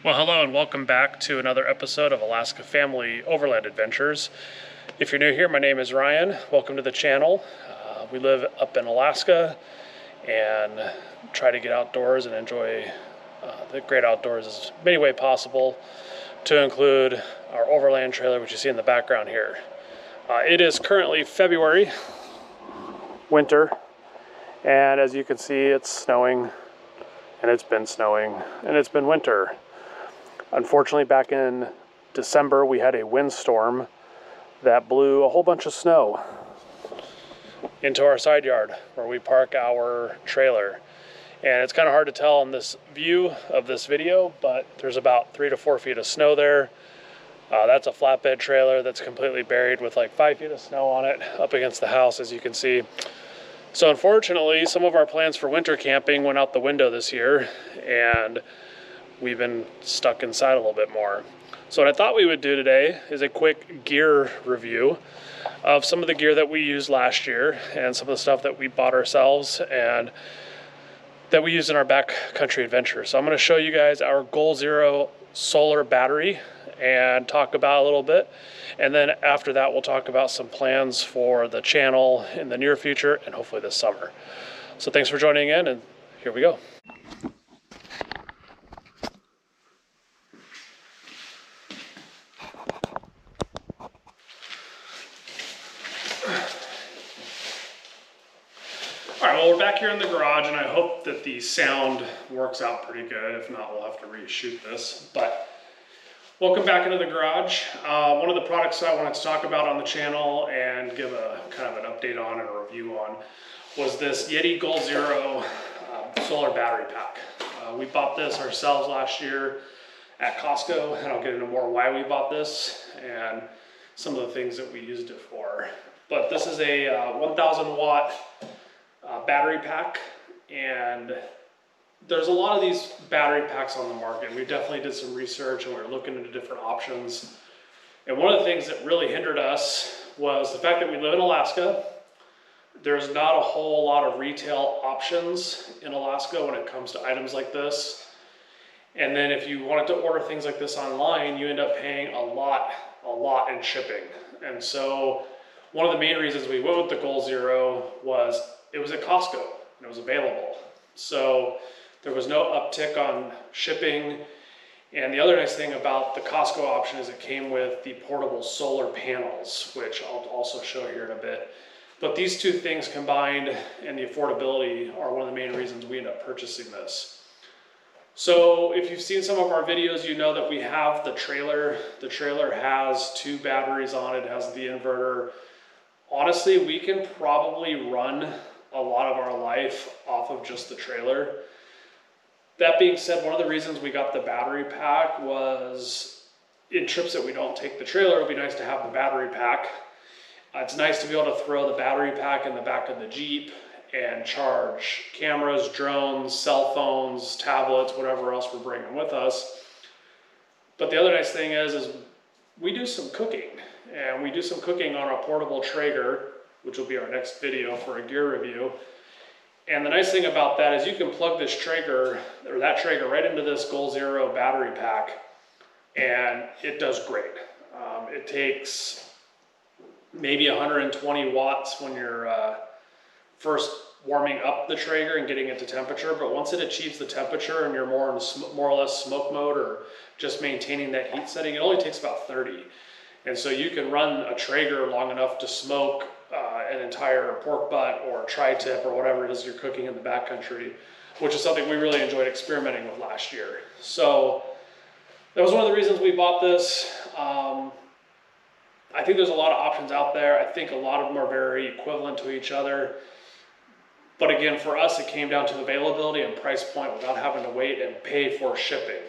Well, hello and welcome back to another episode of Alaska Family Overland Adventures. If you're new here, my name is Ryan. Welcome to the channel. We live up in Alaska and try to get outdoors and enjoy the great outdoors as many ways possible, to include our overland trailer, which you see in the background here. It is currently February, winter, and as you can see, it's snowing, and it's been snowing, and it's been winter. Unfortunately, back in December, we had a windstorm that blew a whole bunch of snow into our side yard where we park our trailer. And it's kind of hard to tell on this view of this video, but there's about 3 to 4 feet of snow there. That's a flatbed trailer that's completely buried with like 5 feet of snow on it up against the house, as you can see. So unfortunately, some of our plans for winter camping went out the window this year, and we've been stuck inside a little bit more. So what I thought we would do today is a quick gear review of some of the gear that we used last year and some of the stuff that we bought ourselves and that we used in our backcountry adventure. So I'm going to show you guys our Goal Zero solar battery and talk about it a little bit. And then after that, we'll talk about some plans for the channel in the near future and hopefully this summer. So thanks for joining in, and here we go. All right, well, we're back here in the garage, and I hope that the sound works out pretty good. If not, we'll have to reshoot this. But welcome back into the garage. One of the products I wanted to talk about on the channel and give a kind of an update on and a review on was this Yeti Goal Zero solar battery pack. We bought this ourselves last year at Costco, and I'll get into more why we bought this and some of the things that we used it for. But this is a 1,000 watt battery pack, and there's a lot of these battery packs on the market. We definitely did some research and we were looking into different options. And one of the things that really hindered us was the fact that we live in Alaska. There's not a whole lot of retail options in Alaska when it comes to items like this. And then if you wanted to order things like this online, you end up paying a lot in shipping. And so one of the main reasons we went with the Goal Zero was it was at Costco and it was available. So there was no uptick on shipping. And the other nice thing about the Costco option is it came with the portable solar panels, which I'll also show here in a bit. But these two things combined and the affordability are one of the main reasons we ended up purchasing this. So if you've seen some of our videos, you know that we have the trailer. The trailer has 2 batteries on it. It has the inverter. Honestly, we can probably run a lot of our life off of just the trailer. That being said, one of the reasons we got the battery pack was in trips that we don't take the trailer, it would be nice to have the battery pack. It's nice to be able to throw the battery pack in the back of the Jeep and charge cameras, drones, cell phones, tablets, whatever else we're bringing with us. But the other nice thing is we do some cooking, and we do some cooking on a portable Traeger, which will be our next video for a gear review. And the nice thing about that is you can plug this Traeger, or that Traeger, right into this Goal Zero battery pack, and it does great. It takes maybe 120 watts when you're first warming up the Traeger and getting it to temperature, but once it achieves the temperature and you're more or less smoke mode or just maintaining that heat setting, it only takes about 30. And so you can run a Traeger long enough to smoke an entire pork butt or tri-tip or whatever it is you're cooking in the backcountry, which is something we really enjoyed experimenting with last year. So that was one of the reasons we bought this. I think there's a lot of options out there. I think a lot of them are very equivalent to each other. But again, for us, it came down to availability and price point without having to wait and pay for shipping.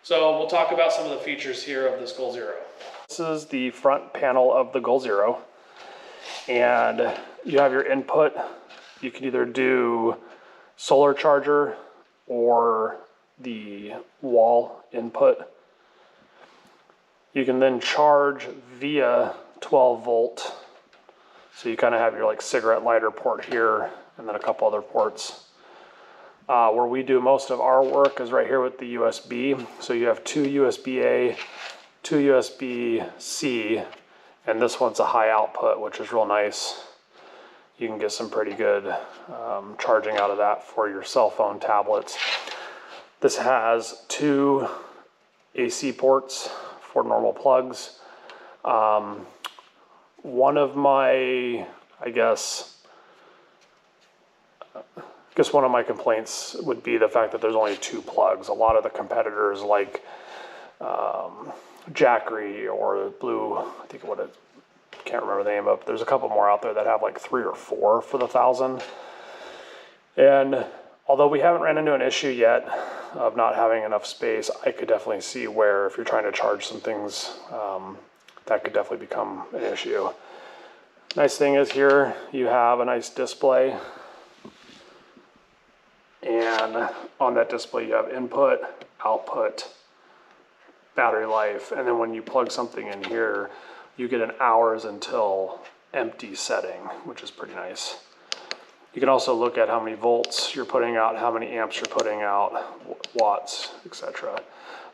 So we'll talk about some of the features here of this Goal Zero. This is the front panel of the Goal Zero, and you have your input. You can either do solar charger or the wall input. You can then charge via 12 volt. So you kind of have your like cigarette lighter port here and then a couple other ports. Where we do most of our work is right here with the USB. So you have two USB-A, two USB-C, and this one's a high output, which is real nice. You can get some pretty good charging out of that for your cell phone, tablets. This has two AC ports for normal plugs. One of my, I guess one of my complaints would be the fact that there's only two plugs. A lot of the competitors like Jackery or Blue, I think can't remember the name of, there's a couple more out there that have like 3 or 4 for the 1000. And although we haven't ran into an issue yet of not having enough space, I could definitely see where if you're trying to charge some things, that could definitely become an issue. Nice thing is here you have a nice display, and on that display you have input, output, battery life, and then when you plug something in here, you get an hours until empty setting, which is pretty nice. You can also look at how many volts you're putting out, how many amps you're putting out, watts, etc.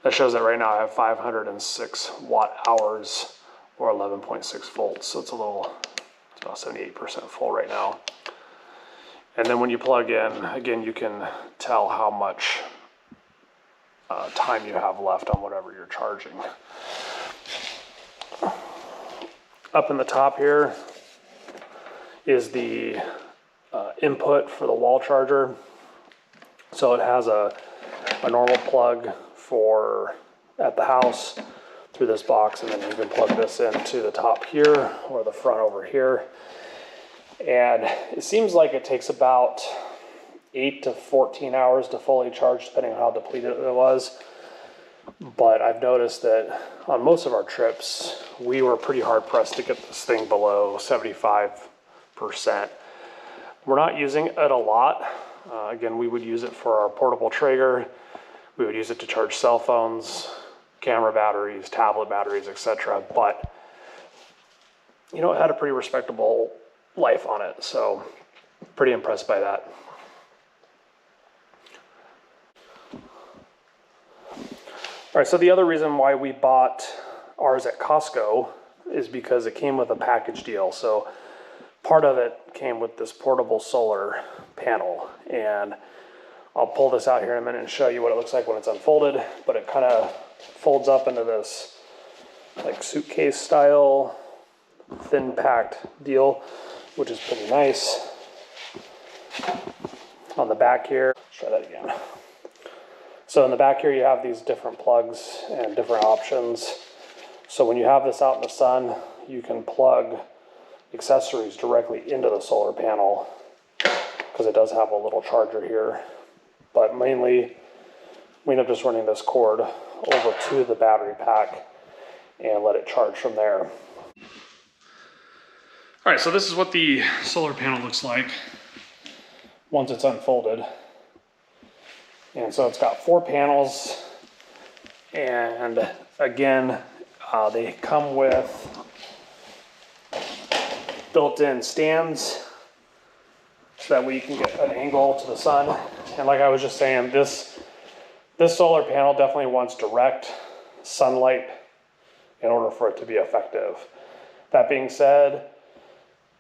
That shows that right now I have 506 watt hours or 11.6 volts. So it's about 78% full right now. And then when you plug in, again, you can tell how much time you have left on whatever you're charging. Up in the top here is the input for the wall charger. So it has a normal plug for at the house through this box, and then you can plug this into the top here or the front over here. And it seems like it takes about 8 to 14 hours to fully charge, depending on how depleted it was. But I've noticed that on most of our trips, we were pretty hard pressed to get this thing below 75%. We're not using it a lot. Again, we would use it for our portable Traeger. We would use it to charge cell phones, camera batteries, tablet batteries, etc. But, you know, it had a pretty respectable life on it. So pretty impressed by that. All right, so the other reason why we bought ours at Costco is because it came with a package deal. So part of it came with this portable solar panel, and I'll pull this out here in a minute and show you what it looks like when it's unfolded, but it kind of folds up into this like suitcase style thin packed deal, which is pretty nice. On the back here, let's try that again. So in the back here you have these different plugs and different options. So when you have this out in the sun, you can plug accessories directly into the solar panel because it does have a little charger here. But mainly we end up just running this cord over to the battery pack and let it charge from there. All right, so this is what the solar panel looks like once it's unfolded. And so it's got 4 panels, and again, they come with built-in stands so that way you can get an angle to the sun. And like I was just saying, this solar panel definitely wants direct sunlight in order for it to be effective. That being said,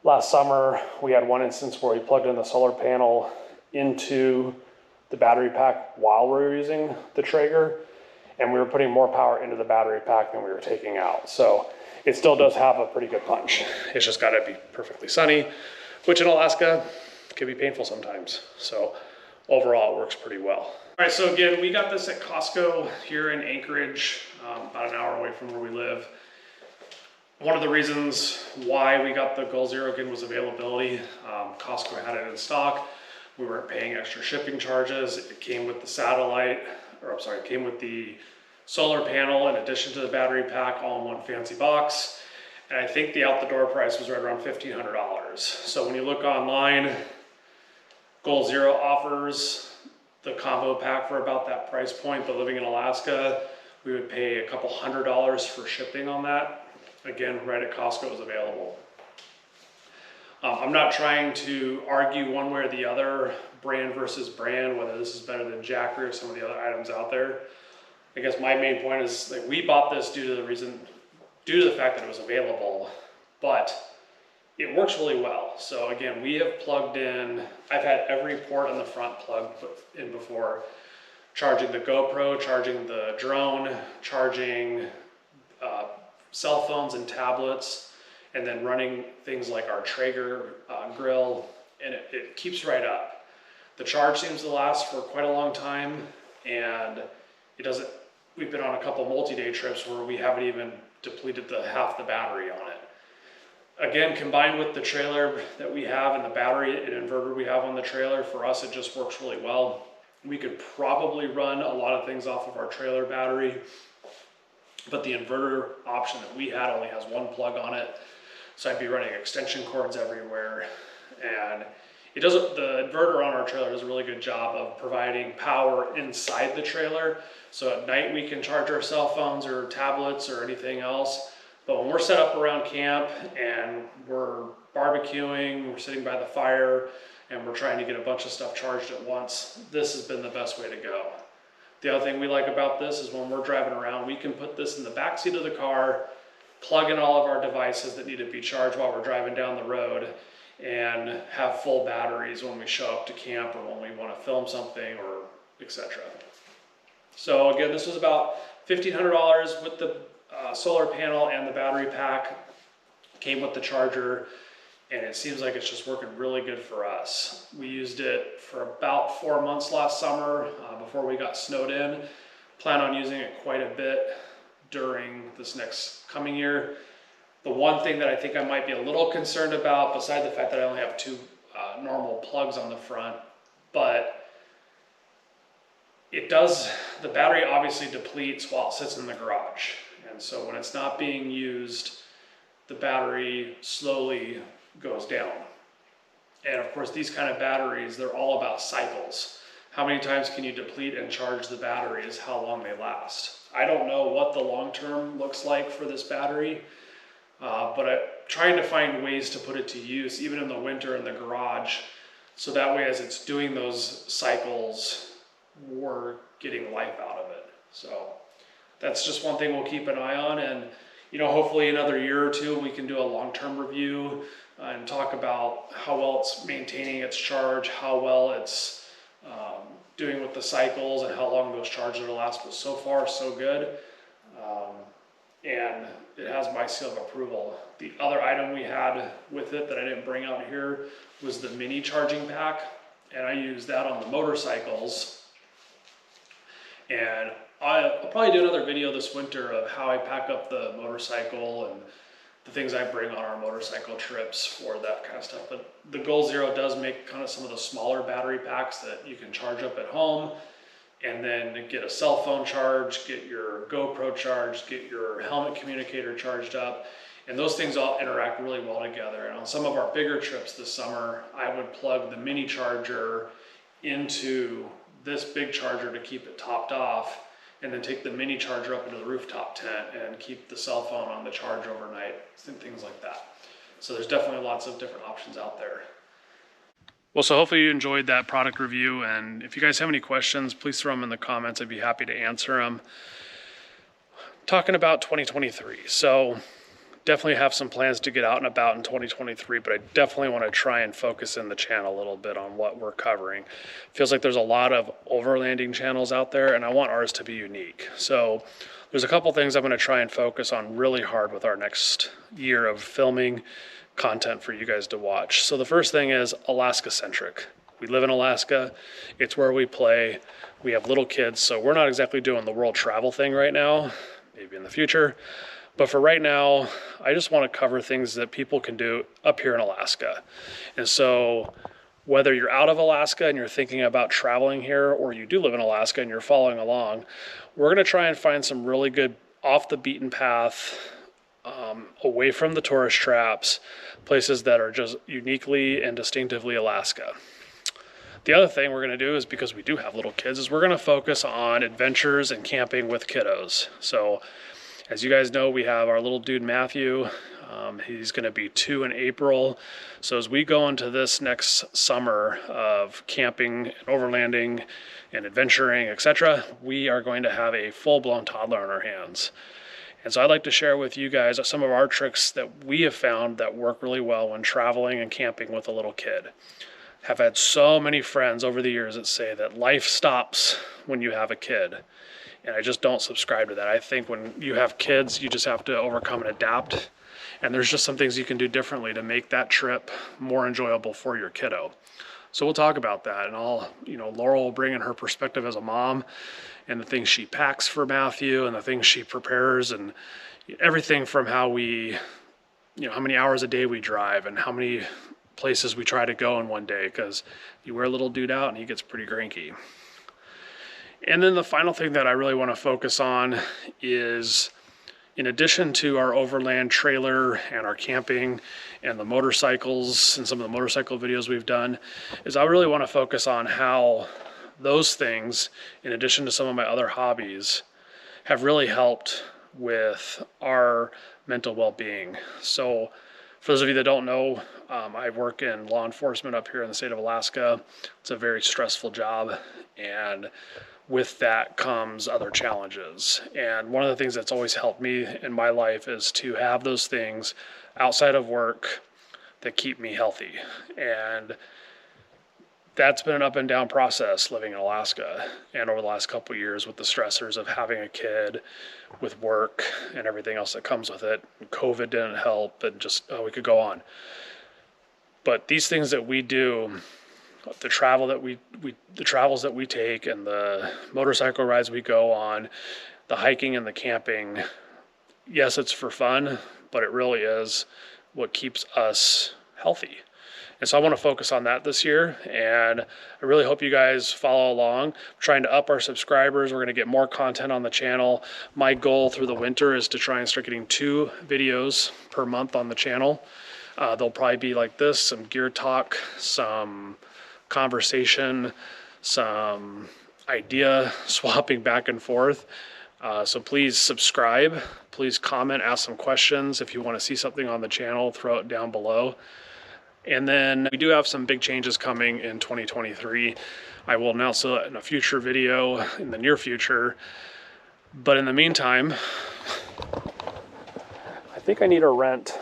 last summer we had one instance where we plugged in the solar panel into the battery pack while we were using the Traeger, and we were putting more power into the battery pack than we were taking out. So it still does have a pretty good punch. It's just gotta be perfectly sunny, which in Alaska can be painful sometimes. So overall it works pretty well. All right, so again, we got this at Costco here in Anchorage, about an hour away from where we live. One of the reasons why we got the Goal Zero again was availability. Costco had it in stock. We weren't paying extra shipping charges. It came with the satellite, or I'm sorry, it came with the solar panel in addition to the battery pack, all in one fancy box. And I think the out the door price was right around $1,500. So when you look online, Goal Zero offers the combo pack for about that price point, but living in Alaska, we would pay a couple $100s for shipping on that. Again, right at Costco it was available. I'm not trying to argue one way or the other. brand versus brand, whether this is better than Jackery or some of the other items out there. I guess my main point is like we bought this due to the fact that it was available, but it works really well. So again, we have plugged in, I've had every port on the front plugged in before, charging the GoPro, charging the drone, charging cell phones and tablets, and then running things like our Traeger grill, and it keeps right up. The charge seems to last for quite a long time, and it doesn't, we've been on a couple multi-day trips where we haven't even depleted half the battery on it. Again, combined with the trailer that we have and the battery and inverter we have on the trailer, for us it just works really well. We could probably run a lot of things off of our trailer battery, but the inverter option that we had only has one plug on it. So I'd be running extension cords everywhere. And the inverter on our trailer does a really good job of providing power inside the trailer. So at night we can charge our cell phones or tablets or anything else. But when we're set up around camp and we're barbecuing, we're sitting by the fire, and we're trying to get a bunch of stuff charged at once, this has been the best way to go. The other thing we like about this is when we're driving around, we can put this in the back seat of the car, plug in all of our devices that need to be charged while we're driving down the road, and have full batteries when we show up to camp or when we want to film something or etc. So again, this was about $1,500 with the solar panel and the battery pack. Came with the charger, and it seems like it's just working really good for us. We used it for about 4 months last summer before we got snowed in. Plan on using it quite a bit during this next coming year. The one thing that I think I might be a little concerned about, besides the fact that I only have two normal plugs on the front, but the battery obviously depletes while it sits in the garage. And so when it's not being used, the battery slowly goes down. And of course, these kind of batteries, they're all about cycles. How many times can you deplete and charge the battery is how long they last. I don't know what the long term looks like for this battery, but I'm trying to find ways to put it to use, even in the winter in the garage, so that way as it's doing those cycles, we're getting life out of it. So that's just one thing we'll keep an eye on, and hopefully another year or two we can do a long-term review and talk about how well it's maintaining its charge, how well it's doing with the cycles, and how long those charges will last. But so far, so good, and it has my seal of approval. The other item we had with it that I didn't bring out here was the mini charging pack, and I use that on the motorcycles. And I'll probably do another video this winter of how I pack up the motorcycle and the things I bring on our motorcycle trips for that kind of stuff. But the Goal Zero does make kind of some of the smaller battery packs that you can charge up at home, and then get a cell phone charged, get your GoPro charged, get your helmet communicator charged up. And those things all interact really well together. And on some of our bigger trips this summer, I would plug the mini charger into this big charger to keep it topped off, and then take the mini charger up into the rooftop tent and keep the cell phone on the charge overnight, and things like that. So there's definitely lots of different options out there. Well, so hopefully you enjoyed that product review, and if you guys have any questions, please throw them in the comments. I'd be happy to answer them. Talking about 2023, so definitely have some plans to get out and about in 2023, but I definitely want to try and focus in the channel a little bit on what we're covering. Feels like there's a lot of overlanding channels out there, and I want ours to be unique. So there's a couple things I'm going to try and focus on really hard with our next year of filming content for you guys to watch. So the first thing is Alaska centric. We live in Alaska. It's where we play. We have little kids, so we're not exactly doing the world travel thing right now, maybe in the future. But for right now, I just want to cover things that people can do up here in Alaska. And so whether you're out of Alaska and you're thinking about traveling here, or you do live in Alaska and you're following along, we're going to try and find some really good off the beaten path, away from the tourist traps, places that are just uniquely and distinctively Alaska. The other thing we're going to do is, because we do have little kids, is we're going to focus on adventures and camping with kiddos. So as you guys know, we have our little dude Matthew. He's going to be 2 in April. So as we go into this next summer of camping and overlanding and adventuring, etc., we are going to have a full-blown toddler on our hands. And so I'd like to share with you guys some of our tricks that we have found that work really well when traveling and camping with a little kid. Have had so many friends over the years that say that life stops when you have a kid. And I just don't subscribe to that. I think when you have kids, you just have to overcome and adapt. And there's just some things you can do differently to make that trip more enjoyable for your kiddo. So we'll talk about that. And Laurel will bring in her perspective as a mom and the things she packs for Matthew and the things she prepares and everything from how many hours a day we drive and how many places we try to go in one day, because you wear a little dude out and he gets pretty cranky. And then the final thing that I really want to focus on is, in addition to our overland trailer and our camping and the motorcycles and some of the motorcycle videos we've done, is I really want to focus on how those things, in addition to some of my other hobbies, have really helped with our mental well-being. So for those of you that don't know, I work in law enforcement up here in the state of Alaska. It's a very stressful job, and with that comes other challenges. And one of the things that's always helped me in my life is to have those things outside of work that keep me healthy. And that's been an up and down process living in Alaska, and over the last couple of years with the stressors of having a kid, with work and everything else that comes with it. COVID didn't help, and we could go on. But these things that we do, the travels that we take and the motorcycle rides we go on, the hiking and the camping, yes, it's for fun, but it really is what keeps us healthy. And so I want to focus on that this year, and I really hope you guys follow along. I'm trying to up our subscribers. We're going to get more content on the channel. My goal through the winter is to try and start getting 2 videos per month on the channel. They'll probably be like this, some gear talk, some conversation, some idea swapping back and forth. So please subscribe, please comment, ask some questions. If you want to see something on the channel, throw it down below. And then we do have some big changes coming in 2023. I will announce it in a future video in the near future. But in the meantime, I think I need to rent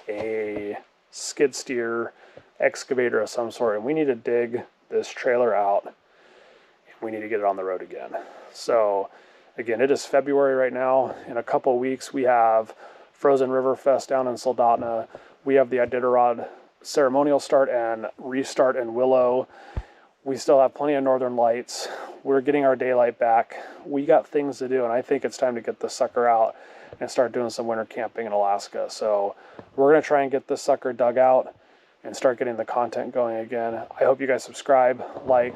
a skid steer excavator of some sort, and we need to dig this trailer out. We need to get it on the road again. So again, it is February right now. In a couple of weeks, we have Frozen River Fest down in Soldotna. We have the Iditarod ceremonial start and restart in Willow. We still have plenty of northern lights. We're getting our daylight back. We got things to do, and I think it's time to get this sucker out and start doing some winter camping in Alaska. So we're going to try and get this sucker dug out and start getting the content going again. I hope you guys subscribe, like,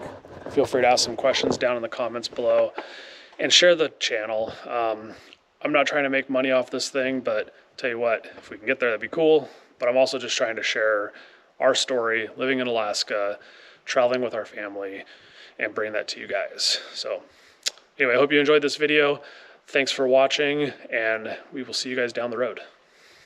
feel free to ask some questions down in the comments below, and share the channel. I'm not trying to make money off this thing, but tell you what, if we can get there, that'd be cool. But I'm also just trying to share our story, living in Alaska, traveling with our family, and bring that to you guys. So anyway, I hope you enjoyed this video. Thanks for watching, and we will see you guys down the road.